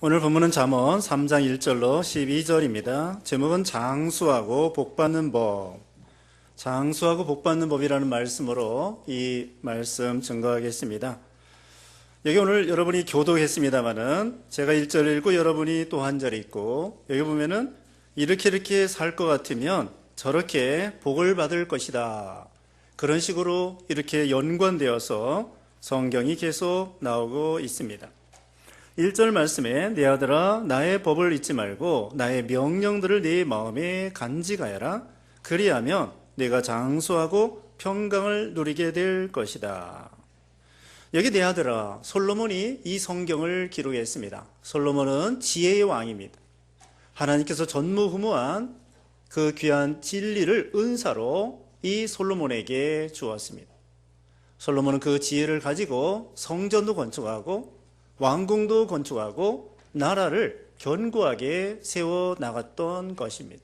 오늘 본문은 잠언 3장 1절로 12절입니다. 제목은 장수하고 복받는 법. 장수하고 복받는 법이라는 말씀으로 이 말씀 증거하겠습니다. 여기 오늘 여러분이 교독했습니다마는 제가 1절 읽고 여러분이 또 한 절 읽고 여기 보면은 이렇게 살 것 같으면 저렇게 복을 받을 것이다. 그런 식으로 이렇게 연관되어서 성경이 계속 나오고 있습니다. 1절 말씀에 내 아들아 나의 법을 잊지 말고 나의 명령들을 네 마음에 간직하여라. 그리하면 네가 장수하고 평강을 누리게 될 것이다. 여기 내 아들아, 솔로몬이 이 성경을 기록했습니다. 솔로몬은 지혜의 왕입니다. 하나님께서 전무후무한 그 귀한 진리를 은사로 이 솔로몬에게 주었습니다. 솔로몬은 그 지혜를 가지고 성전도 건축하고 왕궁도 건축하고 나라를 견고하게 세워나갔던 것입니다.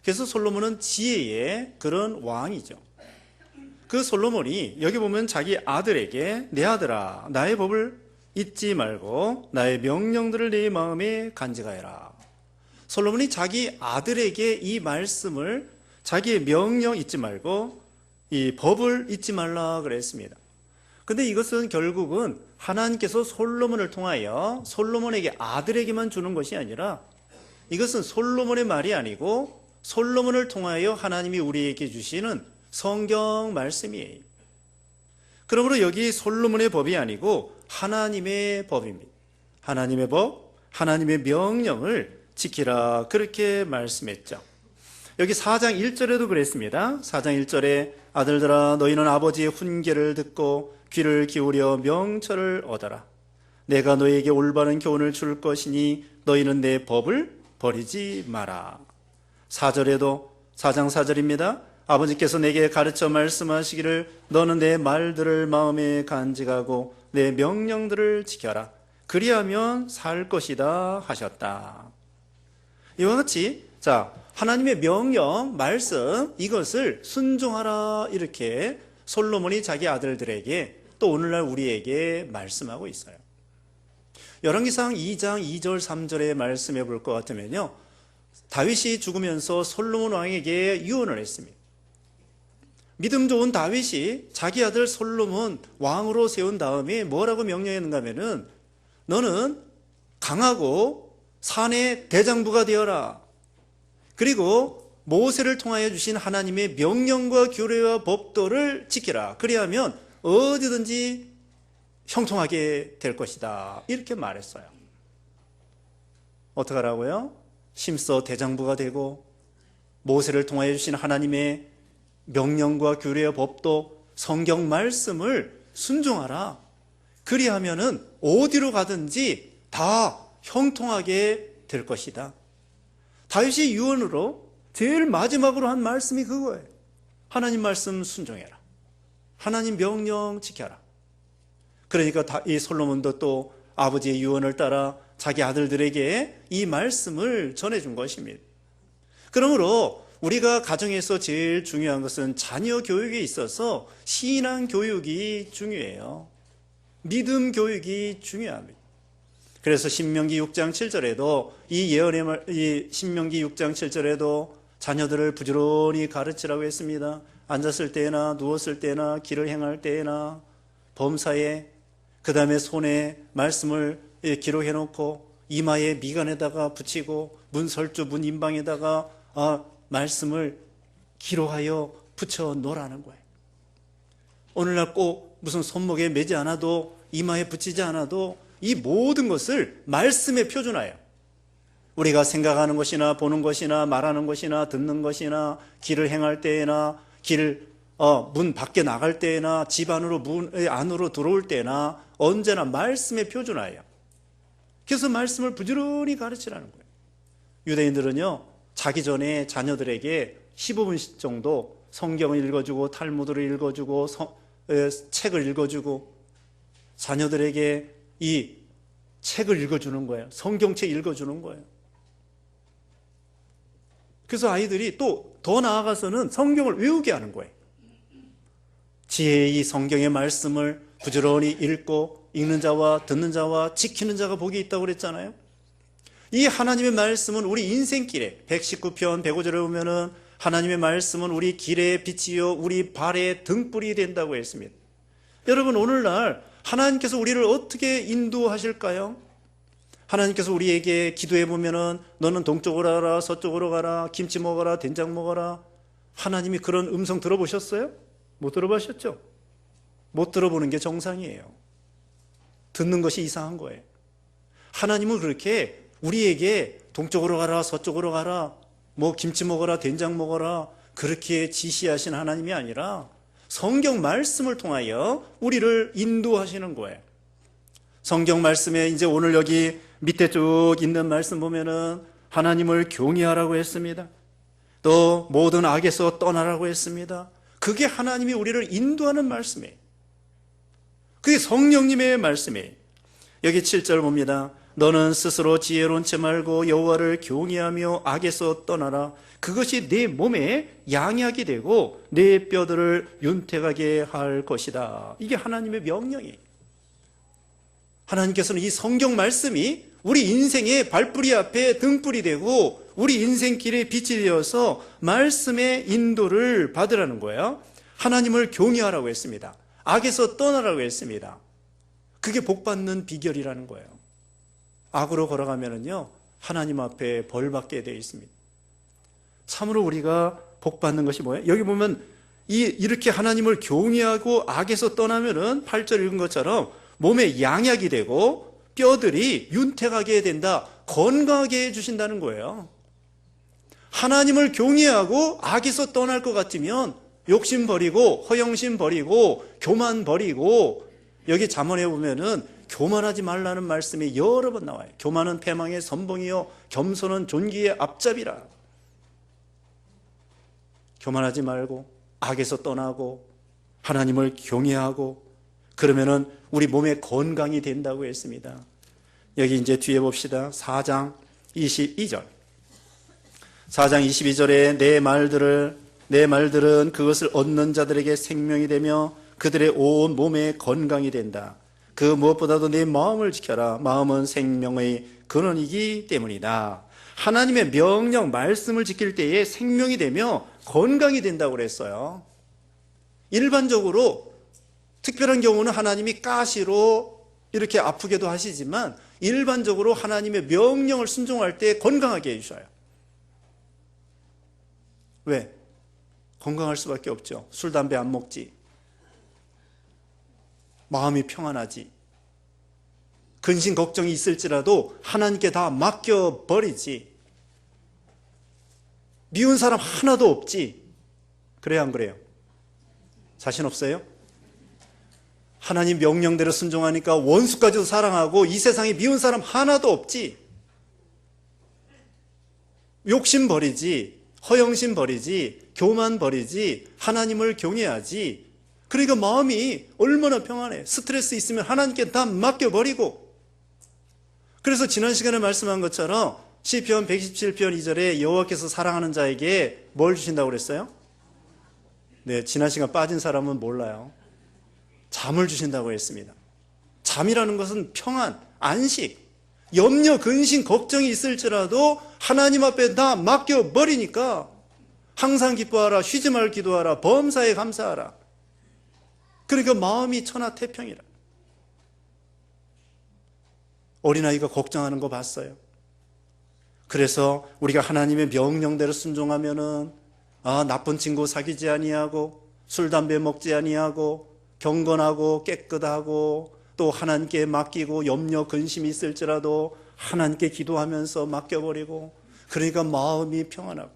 그래서 솔로몬은 지혜의 그런 왕이죠. 그 솔로몬이 여기 보면 자기 아들에게 내 아들아 나의 법을 잊지 말고 나의 명령들을 네 마음에 간직하여라. 솔로몬이 자기 아들에게 이 말씀을 자기의 명령 잊지 말고 이 법을 잊지 말라 그랬습니다. 근데 이것은 결국은 하나님께서 솔로몬을 통하여 솔로몬에게 아들에게만 주는 것이 아니라 이것은 솔로몬의 말이 아니고 솔로몬을 통하여 하나님이 우리에게 주시는 성경 말씀이에요. 그러므로 여기 솔로몬의 법이 아니고 하나님의 법입니다. 하나님의 법, 하나님의 명령을 지키라 그렇게 말씀했죠. 여기 4장 1절에도 그랬습니다. 4장 1절에 아들들아 너희는 아버지의 훈계를 듣고 귀를 기울여 명철을 얻어라. 내가 너희에게 올바른 교훈을 줄 것이니 너희는 내 법을 버리지 마라. 4절에도 4장 4절입니다. 아버지께서 내게 가르쳐 말씀하시기를 너는 내 말들을 마음에 간직하고 내 명령들을 지켜라. 그리하면 살 것이다 하셨다. 이와 같이 하나님의 명령, 말씀 이것을 순종하라 이렇게 솔로몬이 자기 아들들에게 또 오늘날 우리에게 말씀하고 있어요. 열왕기상 2장 2절 3절의 말씀해 볼 것 같으면요, 다윗이 죽으면서 솔로몬 왕에게 유언을 했습니다. 믿음 좋은 다윗이 자기 아들 솔로몬 왕으로 세운 다음에 뭐라고 명령했는가 하면은 너는 강하고 산의 대장부가 되어라. 그리고 모세를 통하여 주신 하나님의 명령과 규례와 법도를 지키라. 그리하면 어디든지 형통하게 될 것이다. 이렇게 말했어요. 어떡하라고요? 심서 대장부가 되고 모세를 통하여 주신 하나님의 명령과 규례와 법도 성경 말씀을 순종하라. 그리하면은 어디로 가든지 다 형통하게 될 것이다. 다윗이 유언으로 제일 마지막으로 한 말씀이 그거예요. 하나님 말씀 순종해라. 하나님 명령 지켜라. 그러니까 이 솔로몬도 또 아버지의 유언을 따라 자기 아들들에게 이 말씀을 전해준 것입니다. 그러므로 우리가 가정에서 제일 중요한 것은 자녀 교육에 있어서 신앙 교육이 중요해요. 믿음 교육이 중요합니다. 그래서 신명기 6장 7절에도 이 신명기 6장 7절에도 자녀들을 부지런히 가르치라고 했습니다. 앉았을 때나 누웠을 때나 길을 행할 때나 범사에 그 다음에 손에 말씀을 기록해 놓고 이마에 미간에다가 붙이고 문설주 문 인방에다가 말씀을 기록하여 붙여 놓으라는 거예요. 오늘날 꼭 무슨 손목에 매지 않아도 이마에 붙이지 않아도 이 모든 것을 말씀에 표준화해요. 우리가 생각하는 것이나 보는 것이나 말하는 것이나 듣는 것이나 길을 행할 때나 문 밖에 나갈 때나 집 안으로 문 안으로 들어올 때나 언제나 말씀에 표준화해요. 그래서 말씀을 부지런히 가르치라는 거예요. 유대인들은요, 자기 전에 자녀들에게 15분 정도 성경을 읽어주고 탈무드를 읽어주고 책을 읽어주고 자녀들에게 이 책을 읽어주는 거예요. 성경책 읽어주는 거예요. 그래서 아이들이 또 더 나아가서는 성경을 외우게 하는 거예요. 지혜의 이 성경의 말씀을 부지런히 읽고 읽는 자와 듣는 자와 지키는 자가 복이 있다고 그랬잖아요. 이 하나님의 말씀은 우리 인생길에 119편 105절에 보면은 하나님의 말씀은 우리 길의 빛이요 우리 발의 등불이 된다고 했습니다. 여러분, 오늘날 하나님께서 우리를 어떻게 인도하실까요? 하나님께서 우리에게 기도해 보면은 너는 동쪽으로 가라, 서쪽으로 가라, 김치 먹어라, 된장 먹어라. 하나님이 그런 음성 들어보셨어요? 못 들어보셨죠? 못 들어보는 게 정상이에요. 듣는 것이 이상한 거예요. 하나님은 그렇게 우리에게 동쪽으로 가라, 서쪽으로 가라, 뭐 김치 먹어라, 된장 먹어라, 그렇게 지시하신 하나님이 아니라 성경 말씀을 통하여 우리를 인도하시는 거예요. 성경 말씀에 이제 오늘 여기 밑에 쭉 있는 말씀 보면은 하나님을 경외하라고 했습니다. 또 모든 악에서 떠나라고 했습니다. 그게 하나님이 우리를 인도하는 말씀이에요. 그게 성령님의 말씀이에요. 여기 7절 봅니다. 너는 스스로 지혜로운 채 말고 여호와를 경외하며 악에서 떠나라. 그것이 내 몸에 양약이 되고 내 뼈들을 윤택하게 할 것이다. 이게 하나님의 명령이에요. 하나님께서는 이 성경 말씀이 우리 인생의 발뿌리 앞에 등불이 되고 우리 인생길에 빛이 되어서 말씀의 인도를 받으라는 거예요. 하나님을 경외하라고 했습니다. 악에서 떠나라고 했습니다. 그게 복받는 비결이라는 거예요. 악으로 걸어가면은요, 하나님 앞에 벌받게 되어 있습니다. 참으로 우리가 복받는 것이 뭐예요? 여기 보면 이렇게 하나님을 경외하고 악에서 떠나면은 8절 읽은 것처럼 몸에 양약이 되고 뼈들이 윤택하게 된다, 건강하게 해주신다는 거예요. 하나님을 경외하고 악에서 떠날 것 같으면 욕심 버리고 허영심 버리고 교만 버리고, 여기 잠언에 보면은 교만하지 말라는 말씀이 여러 번 나와요. 교만은 패망의 선봉이요 겸손은 존귀의 앞잡이라. 교만하지 말고 악에서 떠나고 하나님을 경외하고 그러면은 우리 몸에 건강이 된다고 했습니다. 여기 이제 뒤에 봅시다. 4장 22절. 4장 22절에 내 말들은 그것을 얻는 자들에게 생명이 되며 그들의 온 몸에 건강이 된다. 그 무엇보다도 내 마음을 지켜라. 마음은 생명의 근원이기 때문이다. 하나님의 명령, 말씀을 지킬 때에 생명이 되며 건강이 된다고 그랬어요. 일반적으로 특별한 경우는 하나님이 가시로 이렇게 아프게도 하시지만 일반적으로 하나님의 명령을 순종할 때 건강하게 해주셔요. 왜? 건강할 수밖에 없죠. 술, 담배 안 먹지. 마음이 평안하지. 근심 걱정이 있을지라도 하나님께 다 맡겨버리지. 미운 사람 하나도 없지. 그래요, 안 그래요? 자신 없어요? 하나님 명령대로 순종하니까 원수까지도 사랑하고 이 세상에 미운 사람 하나도 없지. 욕심 버리지, 허영심 버리지, 교만 버리지, 하나님을 경외하지. 그러니까 마음이 얼마나 평안해. 스트레스 있으면 하나님께 다 맡겨버리고. 그래서 지난 시간에 말씀한 것처럼 시편 117편 2절에 여호와께서 사랑하는 자에게 뭘 주신다고 그랬어요? 네, 지난 시간 빠진 사람은 몰라요. 잠을 주신다고 했습니다. 잠이라는 것은 평안, 안식, 염려, 근심, 걱정이 있을지라도 하나님 앞에 다 맡겨버리니까 항상 기뻐하라, 쉬지 말 기도하라, 범사에 감사하라. 그러니까 마음이 천하태평이라. 어린아이가 걱정하는 거 봤어요. 그래서 우리가 하나님의 명령대로 순종하면은 나쁜 친구 사귀지 아니하고 술, 담배 먹지 아니하고 경건하고 깨끗하고 또 하나님께 맡기고 염려, 근심이 있을지라도 하나님께 기도하면서 맡겨버리고 그러니까 마음이 평안하고.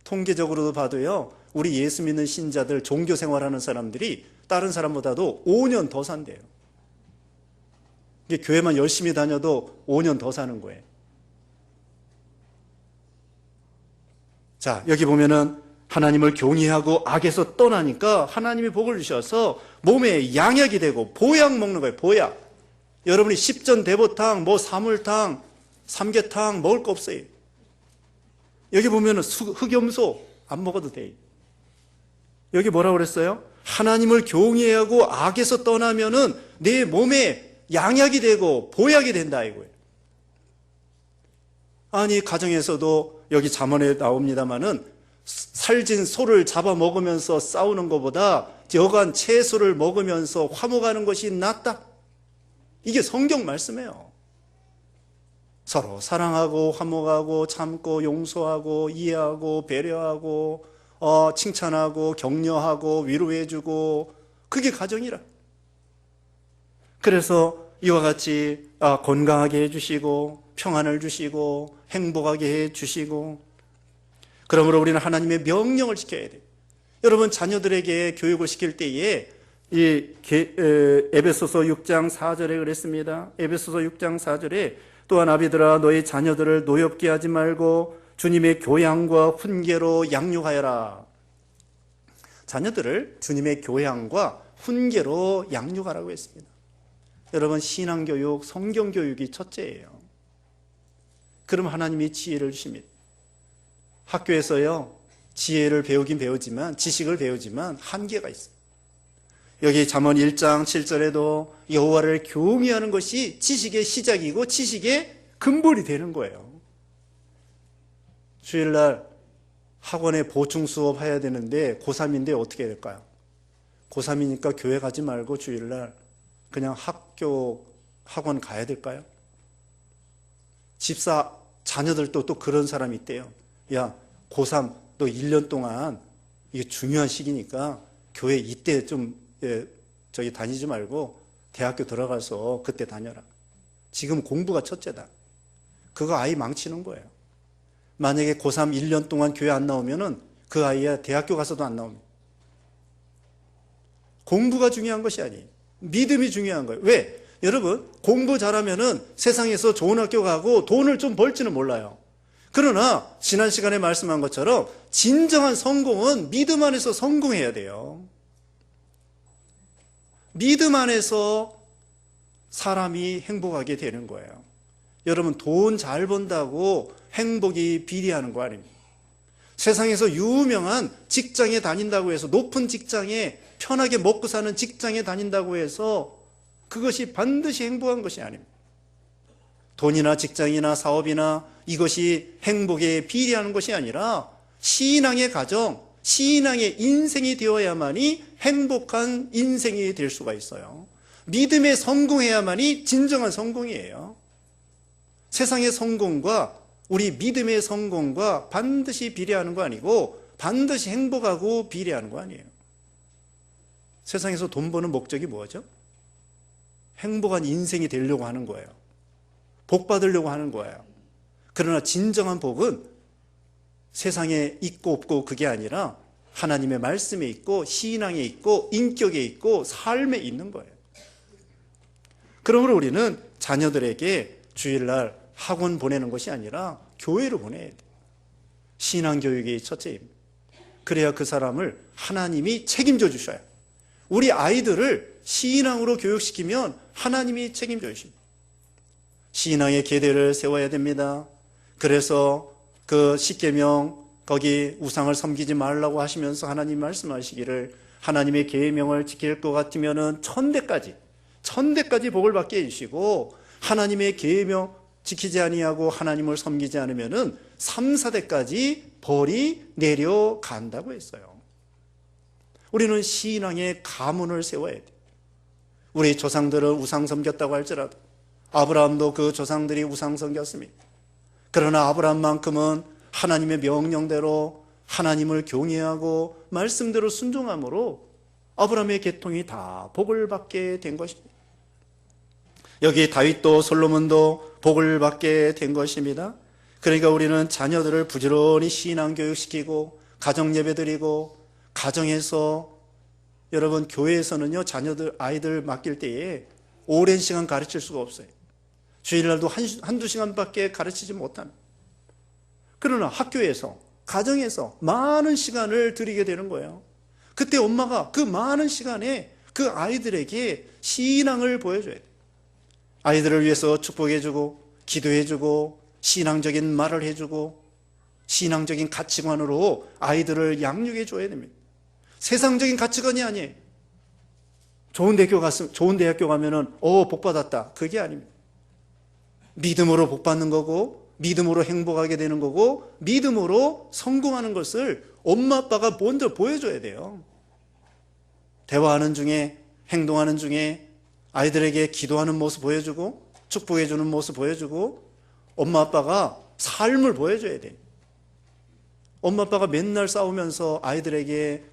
통계적으로도 봐도요, 우리 예수 믿는 신자들, 종교 생활하는 사람들이 다른 사람보다도 5년 더 산대요. 이게 교회만 열심히 다녀도 5년 더 사는 거예요. 자, 여기 보면은 하나님을 경외하고 악에서 떠나니까 하나님이 복을 주셔서 몸에 양약이 되고 보약 먹는 거예요. 보약. 여러분이 십전대보탕, 사물탕, 삼계탕 먹을 거 없어요. 여기 보면은 흑염소 안 먹어도 돼요. 여기 뭐라고 그랬어요? 하나님을 경외하고 악에서 떠나면은 내 몸에 양약이 되고 보약이 된다 이거예요. 아니 가정에서도 여기 잠언에 나옵니다마는 살진 소를 잡아먹으면서 싸우는 것보다 여간 채소를 먹으면서 화목하는 것이 낫다. 이게 성경 말씀이에요. 서로 사랑하고 화목하고 참고 용서하고 이해하고 배려하고 칭찬하고 격려하고 위로해주고 그게 가정이라. 그래서 이와 같이 건강하게 해주시고 평안을 주시고 행복하게 해주시고 그러므로 우리는 하나님의 명령을 지켜야 돼요. 여러분 자녀들에게 교육을 시킬 때에 에베소서 6장 4절에 그랬습니다. 에베소서 6장 4절에 또한 아비들아 너희 자녀들을 노엽게 하지 말고 주님의 교양과 훈계로 양육하여라. 자녀들을 주님의 교양과 훈계로 양육하라고 했습니다. 여러분 신앙교육, 성경교육이 첫째예요. 그럼 하나님이 지혜를 주십니다. 학교에서요 지혜를 배우긴 배우지만 지식을 배우지만 한계가 있어요. 여기 잠언 1장 7절에도 여호와를 경외하는 것이 지식의 시작이고 지식의 근본이 되는 거예요. 주일날 학원에 보충 수업 해야 되는데 고3인데 어떻게 해야 될까요? 고3이니까 교회 가지 말고 주일날 그냥 학원 가야 될까요? 집사 자녀들도 또 그런 사람이 있대요. 야, 고3 너 1년 동안 이게 중요한 시기니까 교회 이때 좀 다니지 말고 대학교 들어가서 그때 다녀라. 지금 공부가 첫째다. 그거 아이 망치는 거예요. 만약에 고3 1년 동안 교회 안 나오면은 그 아이야 대학교 가서도 안 나옵니다. 공부가 중요한 것이 아니에요. 믿음이 중요한 거예요. 왜? 여러분 공부 잘하면은 세상에서 좋은 학교 가고 돈을 좀 벌지는 몰라요. 그러나 지난 시간에 말씀한 것처럼 진정한 성공은 믿음 안에서 성공해야 돼요. 믿음 안에서 사람이 행복하게 되는 거예요. 여러분 돈 잘 번다고 행복이 비례하는 거 아닙니까? 세상에서 유명한 직장에 다닌다고 해서 높은 직장에 편하게 먹고 사는 직장에 다닌다고 해서 그것이 반드시 행복한 것이 아닙니다. 돈이나 직장이나 사업이나 이것이 행복에 비례하는 것이 아니라 신앙의 가정, 신앙의 인생이 되어야만이 행복한 인생이 될 수가 있어요. 믿음에 성공해야만이 진정한 성공이에요. 세상의 성공과 우리 믿음의 성공과 반드시 비례하는 거 아니고 반드시 행복하고 비례하는 거 아니에요. 세상에서 돈 버는 목적이 뭐죠? 행복한 인생이 되려고 하는 거예요. 복 받으려고 하는 거예요. 그러나 진정한 복은 세상에 있고 없고 그게 아니라 하나님의 말씀에 있고 신앙에 있고 인격에 있고 삶에 있는 거예요. 그러므로 우리는 자녀들에게 주일날 학원 보내는 것이 아니라 교회로 보내야 돼요. 신앙교육이 첫째입니다. 그래야 그 사람을 하나님이 책임져 주셔요. 우리 아이들을 신앙으로 교육시키면 하나님이 책임져 주십니다. 신앙의 계대를 세워야 됩니다. 그래서 그 십계명 거기 우상을 섬기지 말라고 하시면서 하나님 말씀하시기를 하나님의 계명을 지킬 것 같으면은 천대까지 복을 받게 해주시고 하나님의 계명 지키지 아니하고 하나님을 섬기지 않으면은 3, 4대까지 벌이 내려간다고 했어요. 우리는 신앙의 가문을 세워야 돼요. 우리 조상들은 우상 섬겼다고 할지라도 아브라함도 그 조상들이 우상 섬겼습니다. 그러나 아브라함만큼은 하나님의 명령대로 하나님을 경외하고 말씀대로 순종함으로 아브라함의 계통이 다 복을 받게 된 것입니다. 여기 다윗도 솔로몬도 복을 받게 된 것입니다. 그러니까 우리는 자녀들을 부지런히 신앙 교육시키고 가정 예배드리고 가정에서 여러분 교회에서는요 자녀들 아이들 맡길 때에 오랜 시간 가르칠 수가 없어요. 주일날도 한두 시간밖에 가르치지 못합니다. 그러나 학교에서 가정에서 많은 시간을 들이게 되는 거예요. 그때 엄마가 그 많은 시간에 그 아이들에게 신앙을 보여줘야 돼요. 아이들을 위해서 축복해주고 기도해주고 신앙적인 말을 해주고 신앙적인 가치관으로 아이들을 양육해 줘야 됩니다. 세상적인 가치관이 아니에요. 좋은 대학교 가면은 복 받았다. 그게 아닙니다. 믿음으로 복 받는 거고, 믿음으로 행복하게 되는 거고, 믿음으로 성공하는 것을 엄마 아빠가 먼저 보여줘야 돼요. 대화하는 중에, 행동하는 중에 아이들에게 기도하는 모습 보여주고, 축복해주는 모습 보여주고, 엄마 아빠가 삶을 보여줘야 돼요. 엄마 아빠가 맨날 싸우면서 아이들에게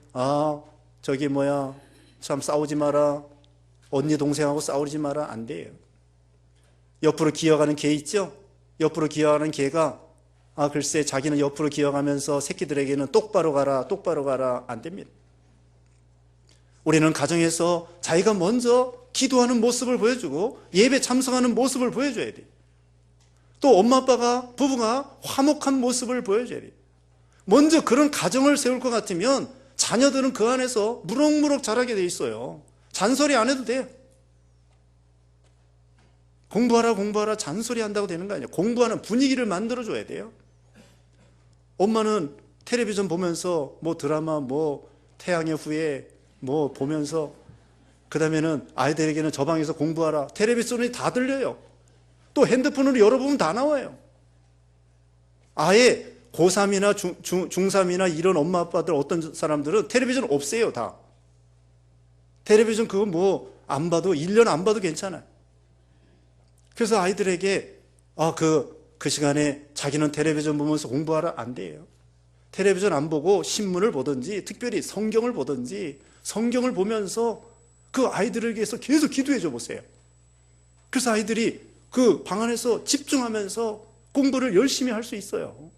참 싸우지 마라, 언니 동생하고 싸우지 마라, 안 돼요. 옆으로 기어가는 개 있죠? 옆으로 기어가는 개가 글쎄 자기는 옆으로 기어가면서 새끼들에게는 똑바로 가라, 안 됩니다. 우리는 가정에서 자기가 먼저 기도하는 모습을 보여주고 예배 참석하는 모습을 보여줘야 돼요. 또 엄마 아빠가, 부부가 화목한 모습을 보여줘야 돼요. 먼저 그런 가정을 세울 것 같으면 자녀들은 그 안에서 무럭무럭 자라게 돼 있어요. 잔소리 안 해도 돼요. 공부하라 잔소리 한다고 되는 거 아니에요. 공부하는 분위기를 만들어줘야 돼요. 엄마는 텔레비전 보면서 드라마 태양의 후예 보면서 그 다음에는 아이들에게는 저 방에서 공부하라. 텔레비전이 다 들려요. 또 핸드폰으로 열어보면 다 나와요. 아예 고3이나 중3이나 이런 엄마 아빠들 어떤 사람들은 텔레비전 없애요 다. 텔레비전 그거 안 봐도 1년 안 봐도 괜찮아요. 그래서 아이들에게 그 시간에 자기는 텔레비전 보면서 공부하라, 안 돼요. 텔레비전 안 보고 신문을 보든지 특별히 성경을 보든지 성경을 보면서 그 아이들을 위해서 계속 기도해 줘 보세요. 그래서 아이들이 그 방 안에서 집중하면서 공부를 열심히 할 수 있어요.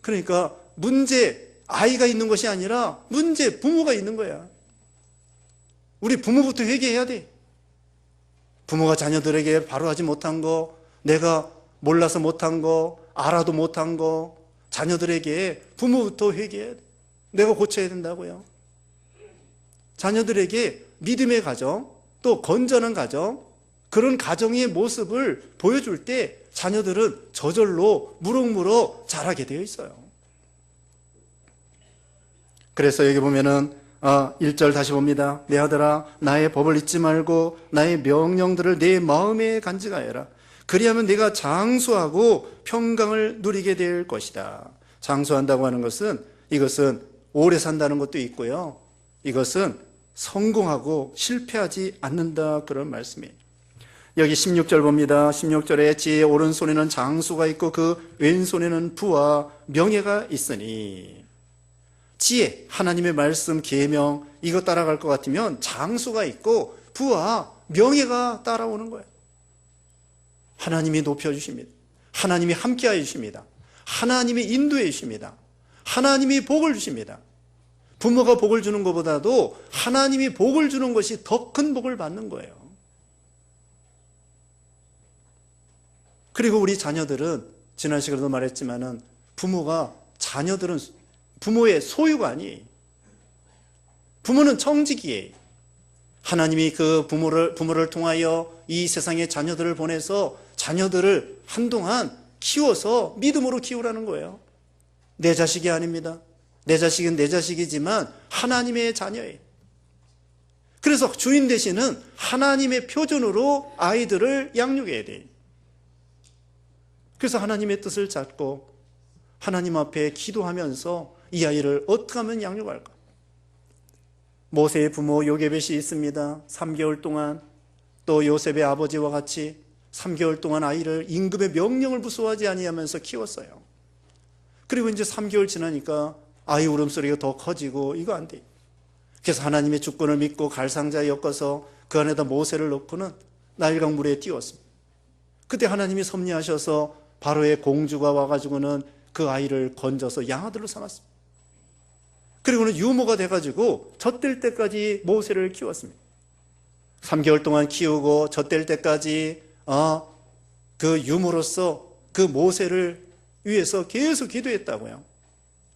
그러니까 문제 아이가 있는 것이 아니라 문제 부모가 있는 거야. 우리 부모부터 회개해야 돼. 부모가 자녀들에게 바로 하지 못한 거, 내가 몰라서 못한 거, 알아도 못한 거, 자녀들에게 부모부터 회개해야 돼. 내가 고쳐야 된다고요. 자녀들에게 믿음의 가정, 또 건전한 가정, 그런 가정의 모습을 보여줄 때 자녀들은 저절로 무럭무럭 자라게 되어 있어요. 그래서 여기 보면은 1절 다시 봅니다. 내 아들아, 나의 법을 잊지 말고 나의 명령들을 내 마음에 간직하여라. 그리하면 네가 장수하고 평강을 누리게 될 것이다. 장수한다고 하는 것은, 이것은 오래 산다는 것도 있고요. 이것은 성공하고 실패하지 않는다, 그런 말씀이에요. 여기 16절 봅니다. 16절에 지혜의 오른손에는 장수가 있고 그 왼손에는 부와 명예가 있으니, 지혜, 하나님의 말씀, 계명, 이거 따라갈 것 같으면 장수가 있고 부와 명예가 따라오는 거예요. 하나님이 높여주십니다. 하나님이 함께하여 주십니다. 하나님이 인도해 주십니다. 하나님이 복을 주십니다. 부모가 복을 주는 것보다도 하나님이 복을 주는 것이 더 큰 복을 받는 거예요. 그리고 우리 자녀들은, 지난 시간에도 말했지만은, 자녀들은 부모의 소유가 아니에요. 부모는 청지기예요. 하나님이 그 부모를 통하여 이 세상에 자녀들을 보내서 자녀들을 한동안 키워서 믿음으로 키우라는 거예요. 내 자식이 아닙니다. 내 자식은 내 자식이지만 하나님의 자녀예요. 그래서 주인 되시는 하나님의 표준으로 아이들을 양육해야 돼요. 그래서 하나님의 뜻을 찾고 하나님 앞에 기도하면서 이 아이를 어떻게 하면 양육할까? 모세의 부모 요게벳이 있습니다. 3개월 동안, 또 요셉의 아버지와 같이 3개월 동안 아이를 임금의 명령을 무서워하지 아니하면서 키웠어요. 그리고 이제 3개월 지나니까 아이 울음소리가 더 커지고 이거 안 돼요. 그래서 하나님의 주권을 믿고 갈상자에 엮어서 그 안에다 모세를 넣고는 나일강 물에 띄웠습니다. 그때 하나님이 섭리하셔서 바로의 공주가 와가지고는 그 아이를 건져서 양아들로 삼았습니다. 그리고는 유모가 돼가지고 젖될 때까지 모세를 키웠습니다. 3개월 동안 키우고 젖될 때까지 그 유모로서 그 모세를 위해서 계속 기도했다고요.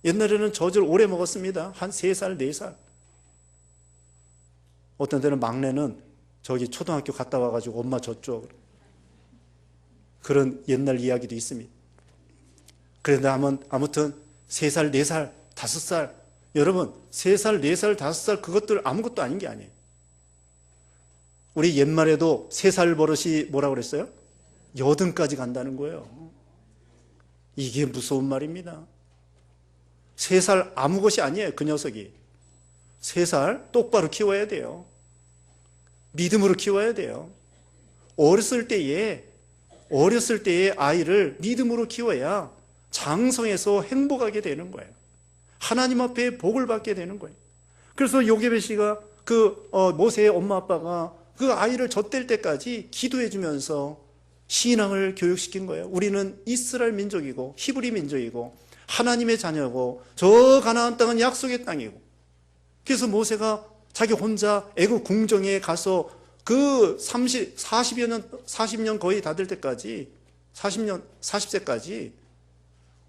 옛날에는 젖을 오래 먹었습니다. 한 3살, 4살. 어떤 때는 막내는 저기 초등학교 갔다 와가지고 엄마 젖 줘. 그런 옛날 이야기도 있습니다. 그런데 아무튼 3살, 4살, 5살 여러분 3살, 4살, 5살 그것들 아무것도 아닌 게 아니에요. 우리 옛말에도 3살 버릇이 뭐라고 그랬어요? 여든까지 간다는 거예요. 이게 무서운 말입니다. 3살 아무 것이 아니에요. 그 녀석이 3살 똑바로 키워야 돼요. 믿음으로 키워야 돼요. 어렸을 때에 아이를 믿음으로 키워야 장성해서 행복하게 되는 거예요. 하나님 앞에 복을 받게 되는 거예요. 그래서 요게벳이가 모세의 엄마 아빠가 그 아이를 젖댈 때까지 기도해 주면서 신앙을 교육시킨 거예요. 우리는 이스라엘 민족이고 히브리 민족이고 하나님의 자녀고 저 가나안 땅은 약속의 땅이고, 그래서 모세가 자기 혼자 애굽 궁정에 가서 그 40년 거의 다 될 때까지 40세까지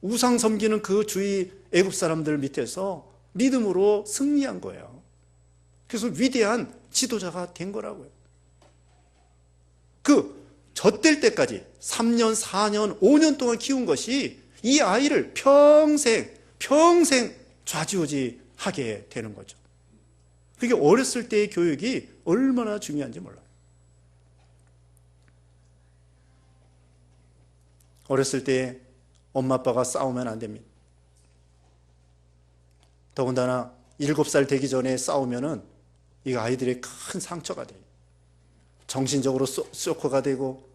우상 섬기는 그 주위 애굽 사람들 밑에서 믿음으로 승리한 거예요. 그래서 위대한 지도자가 된 거라고요. 젖댈 때까지 3년, 4년, 5년 동안 키운 것이 이 아이를 평생 좌지우지하게 되는 거죠. 그게 어렸을 때의 교육이 얼마나 중요한지 몰라요. 어렸을 때 엄마 아빠가 싸우면 안 됩니다. 더군다나 7살 되기 전에 싸우면은 이 아이들의 큰 상처가 돼요. 정신적으로 쇼크가 되고,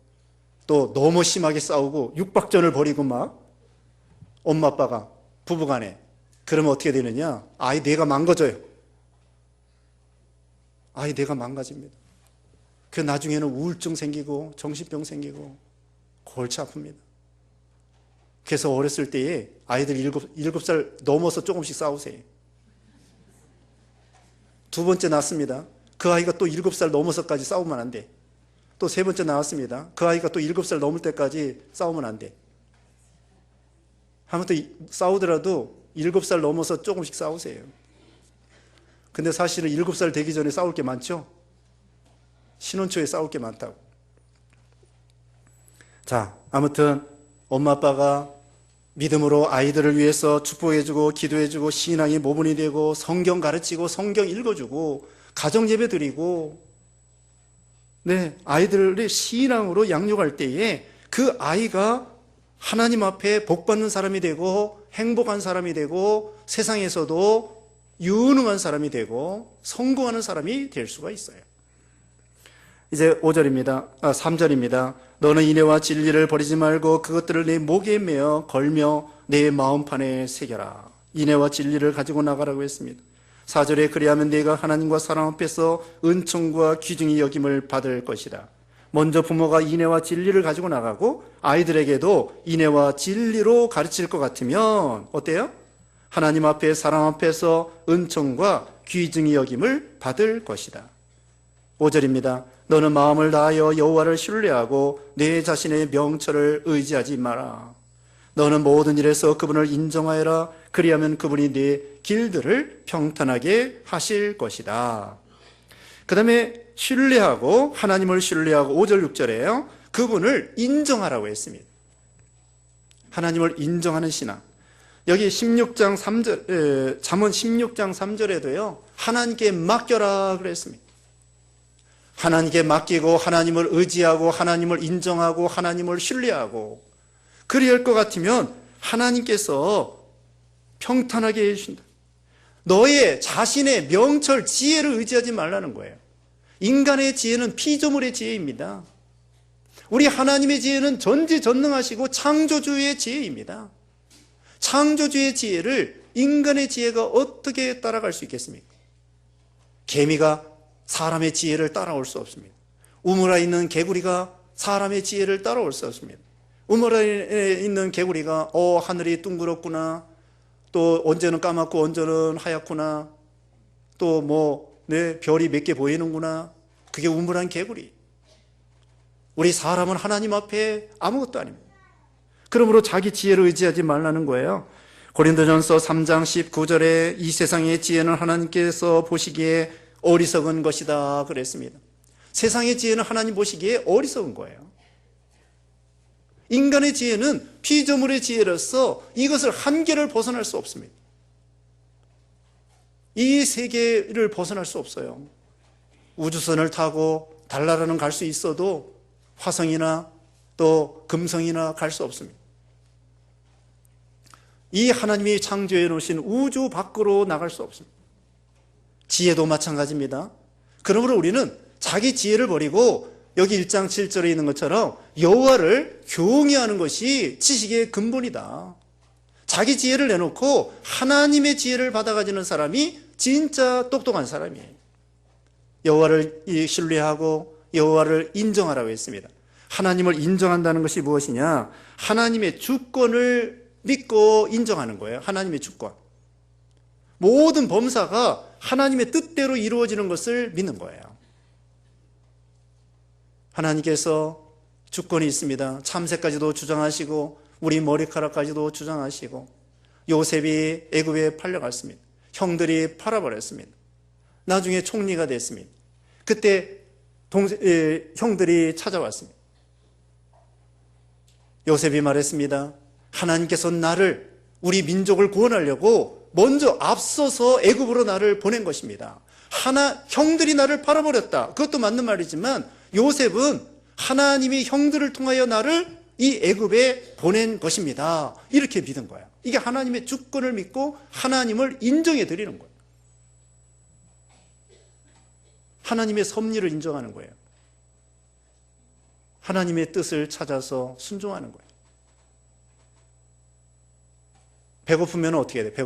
또 너무 심하게 싸우고 육박전을 벌이고 막 엄마 아빠가 부부간에, 그러면 어떻게 되느냐? 아이 뇌가 망가져요. 아이 뇌가 망가집니다. 그 나중에는 우울증 생기고 정신병 생기고 골치 아픕니다. 그래서 어렸을 때에 아이들 7살 넘어서 조금씩 싸우세요. 두 번째 낳습니다. 그 아이가 또 7살 넘어서까지 싸우면 안 돼. 또 세 번째 나왔습니다. 그 아이가 또 7살 넘을 때까지 싸우면 안 돼. 아무튼 싸우더라도 7살 넘어서 조금씩 싸우세요. 근데 사실은 7살 되기 전에 싸울 게 많죠? 신혼 초에 싸울 게 많다고. 자, 아무튼 엄마 아빠가 믿음으로 아이들을 위해서 축복해주고 기도해주고 신앙의 모범이 되고 성경 가르치고 성경 읽어주고 가정 예배 드리고, 아이들을 신앙으로 양육할 때에 그 아이가 하나님 앞에 복받는 사람이 되고 행복한 사람이 되고 세상에서도 유능한 사람이 되고 성공하는 사람이 될 수가 있어요. 이제 3절입니다. 너는 인애와 진리를 버리지 말고 그것들을 내 목에 매어 걸며 내 마음판에 새겨라. 인애와 진리를 가지고 나가라고 했습니다. 4절에 그리하면 네가 하나님과 사람 앞에서 은총과 귀중히 여김을 받을 것이다. 먼저 부모가 인애와 진리를 가지고 나가고 아이들에게도 인애와 진리로 가르칠 것 같으면 어때요? 하나님 앞에 사람 앞에서 은총과 귀중히 여김을 받을 것이다. 5절입니다. 너는 마음을 다하여 여호와를 신뢰하고 내 자신의 명철을 의지하지 마라. 너는 모든 일에서 그분을 인정하여라. 그리하면 그분이 네 길들을 평탄하게 하실 것이다. 그 다음에 신뢰하고, 하나님을 신뢰하고 5절 6절에요. 그분을 인정하라고 했습니다. 하나님을 인정하는 신앙. 여기 16장 3절, 잠언 16장 3절에도요. 하나님께 맡겨라 그랬습니다. 하나님께 맡기고 하나님을 의지하고 하나님을 인정하고 하나님을 신뢰하고 그리할 것 같으면 하나님께서 평탄하게 해주신다. 너의 자신의 명철, 지혜를 의지하지 말라는 거예요. 인간의 지혜는 피조물의 지혜입니다. 우리 하나님의 지혜는 전지전능하시고 창조주의 지혜입니다. 창조주의 지혜를 인간의 지혜가 어떻게 따라갈 수 있겠습니까? 개미가 사람의 지혜를 따라올 수 없습니다. 우물에 있는 개구리가 사람의 지혜를 따라올 수 없습니다. 우물에 있는 개구리가 하늘이 둥그렇구나, 또 언제는 까맣고 언제는 하얗구나, 또 별이 몇 개 보이는구나, 그게 우물한 개구리. 우리 사람은 하나님 앞에 아무것도 아닙니다. 그러므로 자기 지혜를 의지하지 말라는 거예요. 고린도전서 3장 19절에 이 세상의 지혜는 하나님께서 보시기에 어리석은 것이다 그랬습니다. 세상의 지혜는 하나님 보시기에 어리석은 거예요. 인간의 지혜는 피조물의 지혜로서 이것을 한계를 벗어날 수 없습니다. 이 세계를 벗어날 수 없어요. 우주선을 타고 달나라는 갈 수 있어도 화성이나 또 금성이나 갈 수 없습니다. 이 하나님이 창조해 놓으신 우주 밖으로 나갈 수 없습니다. 지혜도 마찬가지입니다. 그러므로 우리는 자기 지혜를 버리고 여기 1장 7절에 있는 것처럼 여호와를 경외하는 것이 지식의 근본이다. 자기 지혜를 내놓고 하나님의 지혜를 받아가지는 사람이 진짜 똑똑한 사람이에요. 여호와를 신뢰하고 여호와를 인정하라고 했습니다. 하나님을 인정한다는 것이 무엇이냐? 하나님의 주권을 믿고 인정하는 거예요. 하나님의 주권. 모든 범사가 하나님의 뜻대로 이루어지는 것을 믿는 거예요. 하나님께서 주권이 있습니다. 참새까지도 주장하시고 우리 머리카락까지도 주장하시고 요셉이 애굽에 팔려갔습니다. 형들이 팔아버렸습니다. 나중에 총리가 됐습니다. 그때 형들이 찾아왔습니다. 요셉이 말했습니다. 하나님께서 나를, 우리 민족을 구원하려고 먼저 앞서서 애굽으로 나를 보낸 것입니다. 형들이 나를 팔아버렸다. 그것도 맞는 말이지만 요셉은 하나님이 형들을 통하여 나를 이 애굽에 보낸 것입니다. 이렇게 믿은 거야. 이게 하나님의 주권을 믿고 하나님을 인정해 드리는 거예요. 하나님의 섭리를 인정하는 거예요. 하나님의 뜻을 찾아서 순종하는 거예요. 배고프면 어떻게 해야 돼?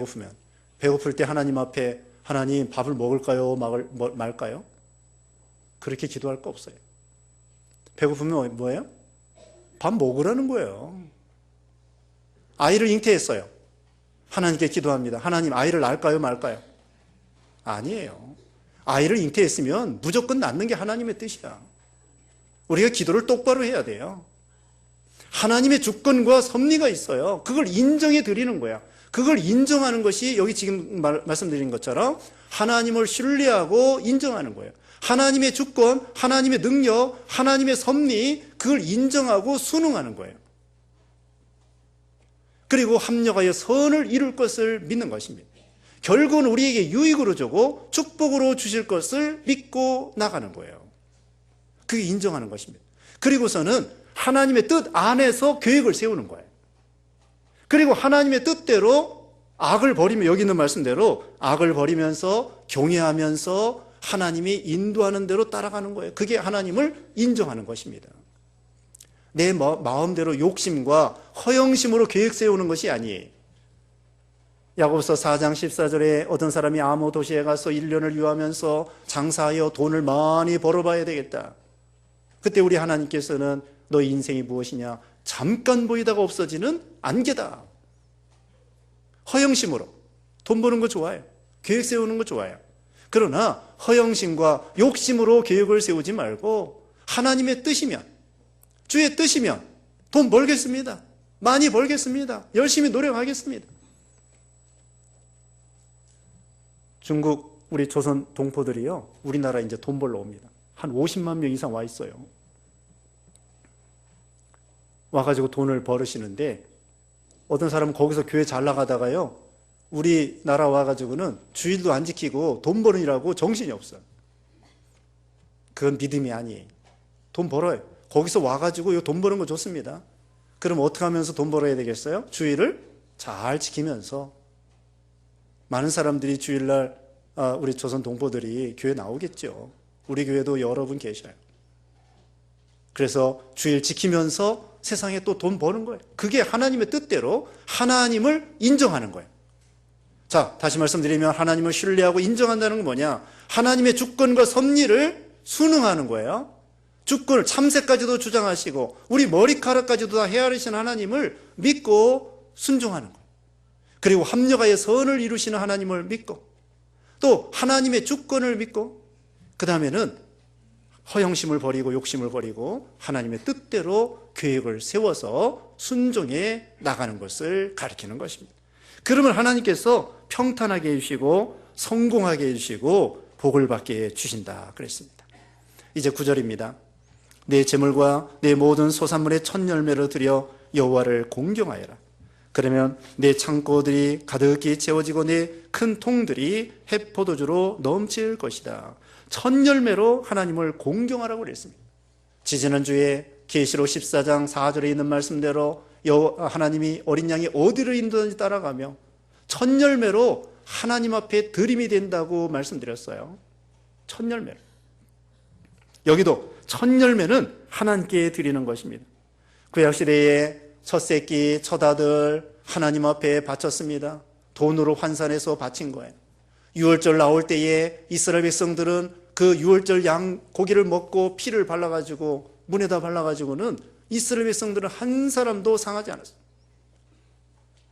배고플 때 하나님 앞에 하나님 밥을 먹을까요? 말까요? 그렇게 기도할 거 없어요. 배고프면 뭐예요? 밥 먹으라는 거예요. 아이를 잉태했어요. 하나님께 기도합니다. 하나님 아이를 낳을까요? 말까요? 아니에요. 아이를 잉태했으면 무조건 낳는 게 하나님의 뜻이야. 우리가 기도를 똑바로 해야 돼요. 하나님의 주권과 섭리가 있어요. 그걸 인정해 드리는 거야. 그걸 인정하는 것이 여기 지금 말씀드린 것처럼 하나님을 신뢰하고 인정하는 거예요. 하나님의 주권, 하나님의 능력, 하나님의 섭리, 그걸 인정하고 순응하는 거예요. 그리고 합력하여 선을 이룰 것을 믿는 것입니다. 결국은 우리에게 유익으로 주고 축복으로 주실 것을 믿고 나가는 거예요. 그게 인정하는 것입니다. 그리고서는 하나님의 뜻 안에서 계획을 세우는 거예요. 그리고 하나님의 뜻대로 악을 버리며, 여기 있는 말씀대로 악을 버리면서 경외하면서 하나님이 인도하는 대로 따라가는 거예요. 그게 하나님을 인정하는 것입니다. 내 마음대로 욕심과 허영심으로 계획 세우는 것이 아니에요. 야고보서 4장 14절에 어떤 사람이 아모 도시에 가서 1년을 유하면서 장사하여 돈을 많이 벌어봐야 되겠다. 그때 우리 하나님께서는 너의 인생이 무엇이냐? 잠깐 보이다가 없어지는 안개다. 허영심으로 돈 버는 거 좋아요. 계획 세우는 거 좋아요. 그러나 허영심과 욕심으로 계획을 세우지 말고 하나님의 뜻이면, 주의 뜻이면 돈 벌겠습니다. 많이 벌겠습니다. 열심히 노력하겠습니다. 중국 우리 조선 동포들이요, 우리나라 이제 돈 벌러 옵니다. 한 50만 명 이상 와 있어요. 와가지고 돈을 벌으시는데 어떤 사람은 거기서 교회 잘 나가다가요, 우리나라 와가지고는 주일도 안 지키고 돈 버느라고 정신이 없어요. 그건 믿음이 아니에요. 돈 벌어요. 거기서 와가지고 돈 버는 거 좋습니다. 그럼 어떻게 하면서 돈 벌어야 되겠어요? 주일을 잘 지키면서. 많은 사람들이 주일날 우리 조선 동포들이 교회 나오겠죠. 우리 교회도 여러분 계셔요. 그래서 주일 지키면서 세상에 또 돈 버는 거예요. 그게 하나님의 뜻대로 하나님을 인정하는 거예요. 자, 다시 말씀드리면 하나님을 신뢰하고 인정한다는 건 뭐냐? 하나님의 주권과 섭리를 순응하는 거예요. 주권을, 참새까지도 주장하시고 우리 머리카락까지도 다 헤아리시는 하나님을 믿고 순종하는 거예요. 그리고 합력하여 선을 이루시는 하나님을 믿고 또 하나님의 주권을 믿고 그 다음에는 허영심을 버리고 욕심을 버리고 하나님의 뜻대로 계획을 세워서 순종해 나가는 것을 가리키는 것입니다. 그러면 하나님께서 평탄하게 해주시고 성공하게 해주시고 복을 받게 해주신다 그랬습니다. 이제 9절입니다. 내 재물과 내 모든 소산물의 첫 열매를 드려 여호와를 공경하여라. 그러면 내 창고들이 가득히 채워지고 내 큰 통들이 해포도주로 넘칠 것이다. 첫 열매로 하나님을 공경하라고 그랬습니다. 지지난주에 계시록 14장 4절에 있는 말씀대로 하나님이 어린 양이 어디를 인도든지 따라가며 첫 열매로 하나님 앞에 드림이 된다고 말씀드렸어요. 첫 열매로. 여기도 첫 열매는 하나님께 드리는 것입니다. 구약시대에 첫 새끼, 첫 아들 하나님 앞에 바쳤습니다. 돈으로 환산해서 바친 거예요. 유월절 나올 때에 이스라엘 백성들은 그 유월절 양 고기를 먹고 피를 발라가지고 문에다 발라가지고는 이스라엘 백성들은 한 사람도 상하지 않았어요.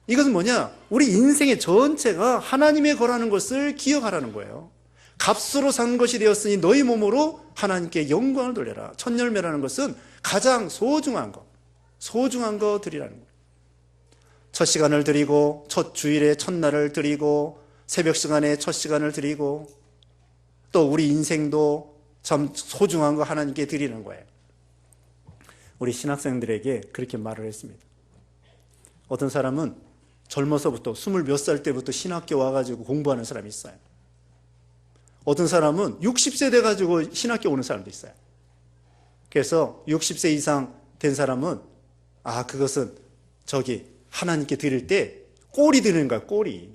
이것은 뭐냐? 우리 인생의 전체가 하나님의 거라는 것을 기억하라는 거예요. 값으로 산 것이 되었으니 너희 몸으로 하나님께 영광을 돌려라. 첫 열매라는 것은 가장 소중한 거 드리라는 거예요. 첫 시간을 드리고 첫 주일에 첫날을 드리고 새벽 시간에 첫 시간을 드리고 또 우리 인생도 참 소중한 거 하나님께 드리는 거예요. 우리 신학생들에게 그렇게 말을 했습니다. 어떤 사람은 젊어서부터 20몇 살 때부터 신학교 와가지고 공부하는 사람이 있어요. 어떤 사람은 60세 돼가지고 신학교 오는 사람도 있어요. 그래서 60세 이상 된 사람은 그것은 하나님께 드릴 때 꼬리 드리는 거야, 꼬리.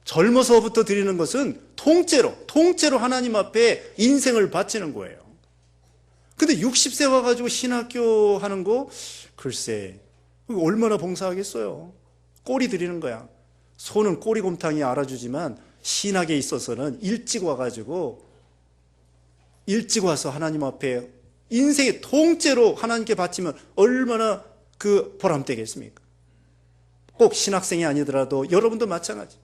젊어서부터 드리는 것은 통째로 하나님 앞에 인생을 바치는 거예요. 근데 60세 와가지고 신학교 하는 거, 글쎄, 얼마나 봉사하겠어요. 꼬리 드리는 거야. 소는 꼬리곰탕이 알아주지만 신학에 있어서는 일찍 와서 하나님 앞에 인생의 통째로 하나님께 바치면 얼마나 그 보람되겠습니까? 꼭 신학생이 아니더라도 여러분도 마찬가지.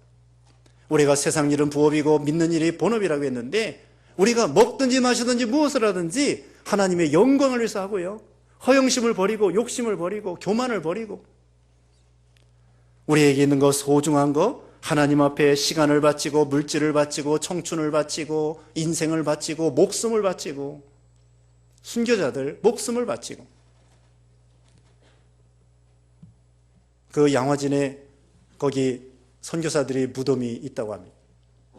우리가 세상 일은 부업이고 믿는 일이 본업이라고 했는데 우리가 먹든지 마시든지 무엇을 하든지 하나님의 영광을 위해서 하고요. 허영심을 버리고 욕심을 버리고 교만을 버리고 우리에게 있는 거 소중한 거 하나님 앞에 시간을 바치고 물질을 바치고 청춘을 바치고 인생을 바치고 목숨을 바치고 순교자들 목숨을 바치고 그 양화진에 거기 선교사들이 무덤이 있다고 합니다.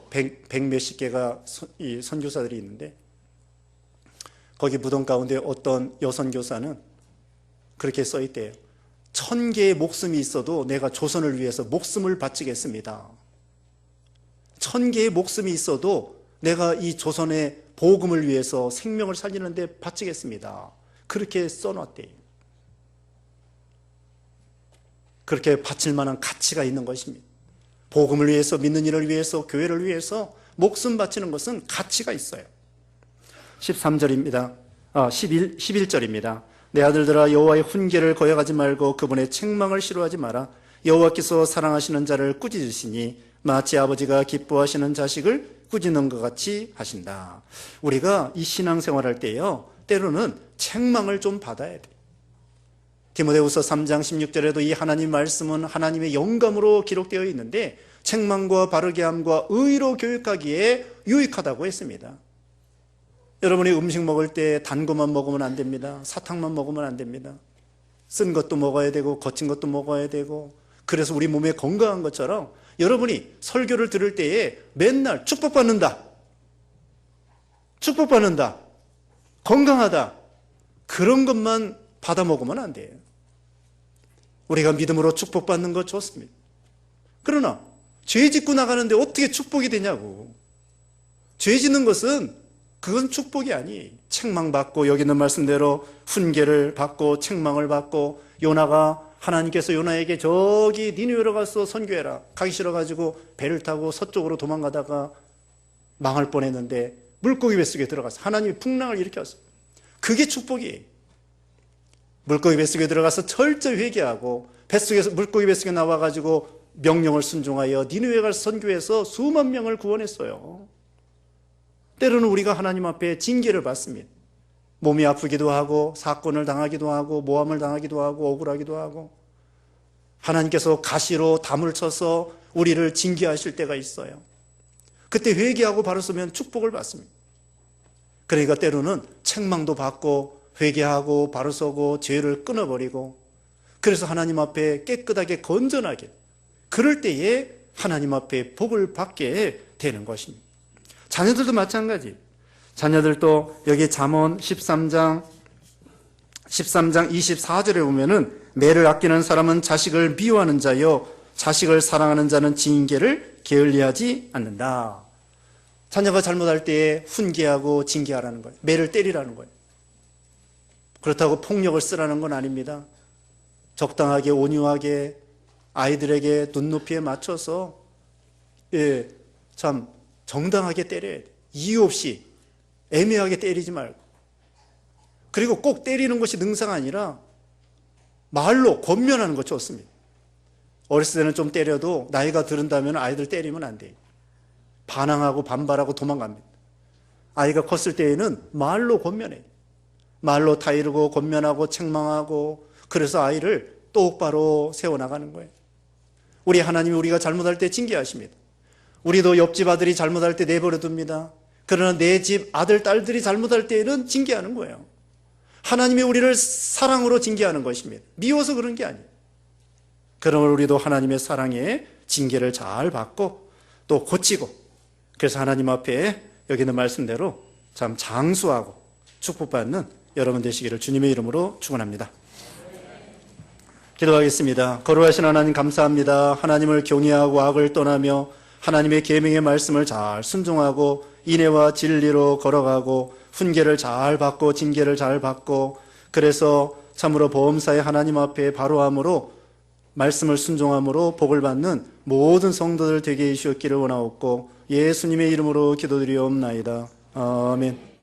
100 몇십 개가 이 선교사들이 있는데 거기 무덤 가운데 어떤 여선교사는 그렇게 써있대요. 1000개의 목숨이 있어도 내가 조선을 위해서 목숨을 바치겠습니다. 1000개의 목숨이 있어도 내가 이 조선의 복음을 위해서 생명을 살리는데 바치겠습니다. 그렇게 써놨대요. 그렇게 바칠 만한 가치가 있는 것입니다. 복음을 위해서, 믿는 일을 위해서, 교회를 위해서 목숨 바치는 것은 가치가 있어요. 13절입니다. 11절입니다. 내 아들들아 여호와의 훈계를 거역하지 말고 그분의 책망을 싫어하지 마라. 여호와께서 사랑하시는 자를 꾸짖으시니 마치 아버지가 기뻐하시는 자식을 꾸짖는 것 같이 하신다. 우리가 이 신앙생활할 때요, 때로는 책망을 좀 받아야 돼요. 디모데후서 3장 16절에도 이 하나님 말씀은 하나님의 영감으로 기록되어 있는데 책망과 바르게 함과 의로 교육하기에 유익하다고 했습니다. 여러분이 음식 먹을 때 단 것만 먹으면 안 됩니다. 사탕만 먹으면 안 됩니다. 쓴 것도 먹어야 되고 거친 것도 먹어야 되고, 그래서 우리 몸에 건강한 것처럼 여러분이 설교를 들을 때에 맨날 축복받는다, 건강하다, 그런 것만 받아 먹으면 안 돼요. 우리가 믿음으로 축복받는 것 좋습니다. 그러나 죄 짓고 나가는데 어떻게 축복이 되냐고. 죄 짓는 것은 그건 축복이 아니에요. 책망받고, 여기 있는 말씀대로 훈계를 받고 책망을 받고, 요나가 하나님께서 요나에게 저기 니느웨로 가서 선교해라, 가기 싫어가지고 배를 타고 서쪽으로 도망가다가 망할 뻔했는데 물고기 뱃속에 들어가서 하나님이 풍랑을 일으켰어요. 그게 축복이에요. 물고기 뱃속에 들어가서 철저히 회개하고 물고기 뱃속에 나와가지고 명령을 순종하여 니느웨 가서 선교해서 수만 명을 구원했어요. 때로는 우리가 하나님 앞에 징계를 받습니다. 몸이 아프기도 하고 사건을 당하기도 하고 모함을 당하기도 하고 억울하기도 하고, 하나님께서 가시로 담을 쳐서 우리를 징계하실 때가 있어요. 그때 회개하고 바로 서면 축복을 받습니다. 그러니까 때로는 책망도 받고 회개하고 바로 서고 죄를 끊어버리고, 그래서 하나님 앞에 깨끗하게 건전하게, 그럴 때에 하나님 앞에 복을 받게 되는 것입니다. 자녀들도 마찬가지. 자녀들도 여기 잠언 13장 24절에 보면은 매를 아끼는 사람은 자식을 미워하는 자요 자식을 사랑하는 자는 징계를 게을리하지 않는다. 자녀가 잘못할 때에 훈계하고 징계하라는 거예요. 매를 때리라는 거예요. 그렇다고 폭력을 쓰라는 건 아닙니다. 적당하게 온유하게 아이들에게 눈높이에 맞춰서 참 정당하게 때려야 돼. 이유 없이 애매하게 때리지 말고. 그리고 꼭 때리는 것이 능사가 아니라 말로 권면하는 거 좋습니다. 어렸을 때는 좀 때려도 나이가 들은다면 아이들 때리면 안 돼요. 반항하고 반발하고 도망갑니다. 아이가 컸을 때에는 말로 권면해요. 말로 타이르고 권면하고 책망하고, 그래서 아이를 똑바로 세워나가는 거예요. 우리 하나님이 우리가 잘못할 때 징계하십니다. 우리도 옆집 아들이 잘못할 때 내버려 둡니다. 그러나 내 집 아들, 딸들이 잘못할 때에는 징계하는 거예요. 하나님이 우리를 사랑으로 징계하는 것입니다. 미워서 그런 게 아니에요. 그러면 우리도 하나님의 사랑에 징계를 잘 받고 또 고치고, 그래서 하나님 앞에 여기 있는 말씀대로 참 장수하고 축복받는 여러분 되시기를 주님의 이름으로 축원합니다. 기도하겠습니다. 거룩하신 하나님 감사합니다. 하나님을 경외하고 악을 떠나며 하나님의 계명의 말씀을 잘 순종하고 인애와 진리로 걸어가고 훈계를 잘 받고 징계를 잘 받고, 그래서 참으로 보험사의 하나님 앞에 바로함으로 말씀을 순종함으로 복을 받는 모든 성도들 되게 해주셨기를 원하옵고 예수님의 이름으로 기도드리옵나이다. 아멘.